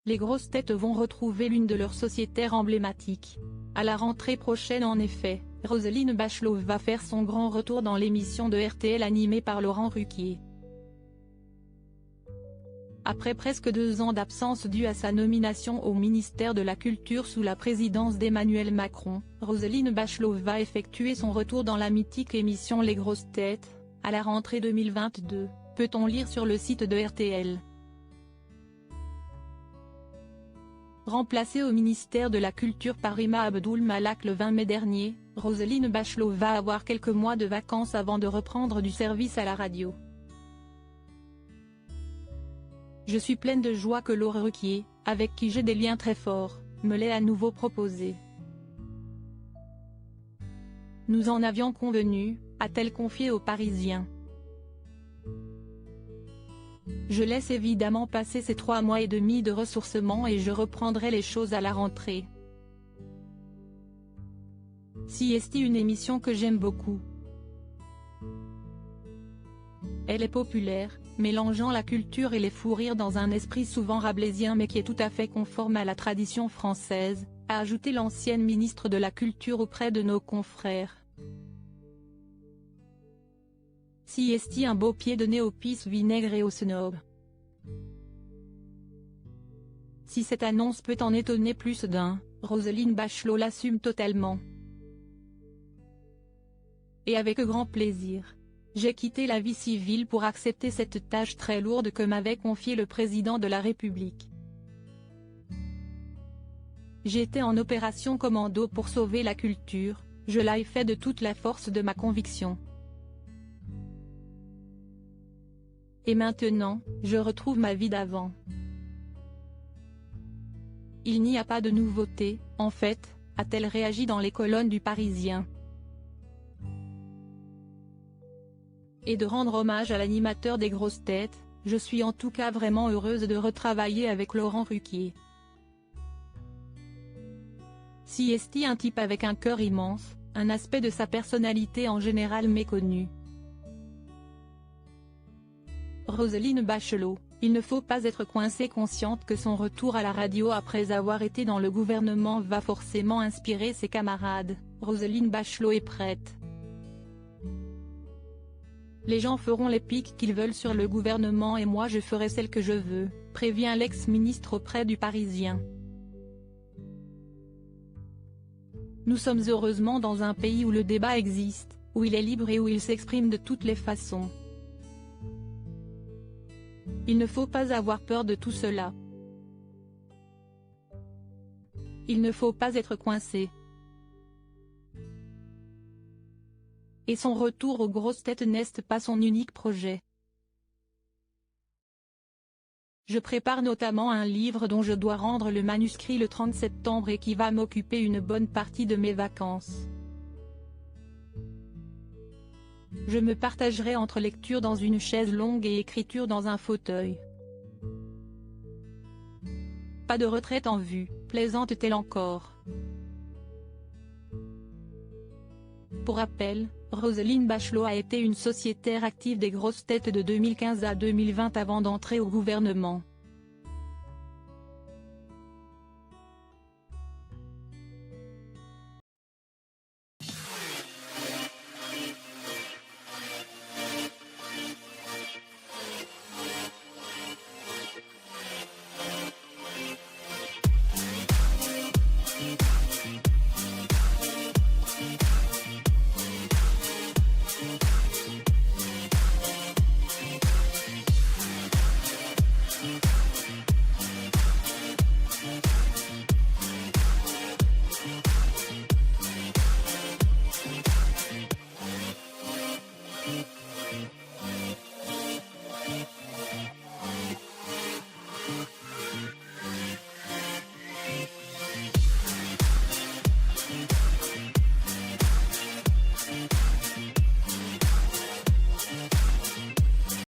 Les grosses têtes vont retrouver l'une de leurs sociétaires emblématiques. À la rentrée prochaine en effet, Roselyne Bachelot va faire son grand retour dans l'émission de RTL animée par Laurent Ruquier. Après presque 2 ans d'absence due à sa nomination au ministère de la Culture sous la présidence d'Emmanuel Macron, Roselyne Bachelot va effectuer son retour dans la mythique émission Les Grosses Têtes, à la rentrée 2022, peut-on lire sur le site de RTL. Remplacée au ministère de la Culture par Rima Abdul Malak le 20 mai dernier, Roselyne Bachelot va avoir quelques mois de vacances avant de reprendre du service à la radio. Je suis pleine de joie que Laurent Ruquier, avec qui j'ai des liens très forts, me l'ait à nouveau proposé. Nous en avions convenu, a-t-elle confié aux Parisiens. Je laisse évidemment passer ces 3 mois et demi de ressourcement et je reprendrai les choses à la rentrée. Siesti, une émission que j'aime beaucoup. Elle est populaire, mélangeant la culture et les fous rires dans un esprit souvent rabelaisien mais qui est tout à fait conforme à la tradition française, a ajouté l'ancienne ministre de la Culture auprès de nos confrères. Siesti, un beau pied de nez au pisse vinaigre et au snob. Si cette annonce peut en étonner plus d'un, Roselyne Bachelot l'assume totalement. Et avec grand plaisir. J'ai quitté la vie civile pour accepter cette tâche très lourde que m'avait confiée le président de la République. J'étais en opération commando pour sauver la culture, je l'ai fait de toute la force de ma conviction. Et maintenant, je retrouve ma vie d'avant. Il n'y a pas de nouveauté, en fait, a-t-elle réagi dans les colonnes du Parisien. Et de rendre hommage à l'animateur des grosses têtes, je suis en tout cas vraiment heureuse de retravailler avec Laurent Ruquier. Siesti, un type avec un cœur immense, un aspect de sa personnalité en général méconnu. Roselyne Bachelot, il ne faut pas être coincée, consciente que son retour à la radio après avoir été dans le gouvernement va forcément inspirer ses camarades, Roselyne Bachelot est prête. Les gens feront les piques qu'ils veulent sur le gouvernement et moi je ferai celle que je veux, prévient l'ex-ministre auprès du Parisien. Nous sommes heureusement dans un pays où le débat existe, où il est libre et où il s'exprime de toutes les façons. Il ne faut pas avoir peur de tout cela. Il ne faut pas être coincé. Et son retour aux grosses têtes n'est pas son unique projet. Je prépare notamment un livre dont je dois rendre le manuscrit le 30 septembre et qui va m'occuper une bonne partie de mes vacances. Je me partagerai entre lecture dans une chaise longue et écriture dans un fauteuil. Pas de retraite en vue, plaisante-t-elle encore. Pour rappel, Roselyne Bachelot a été une sociétaire active des grosses têtes de 2015 à 2020 avant d'entrer au gouvernement.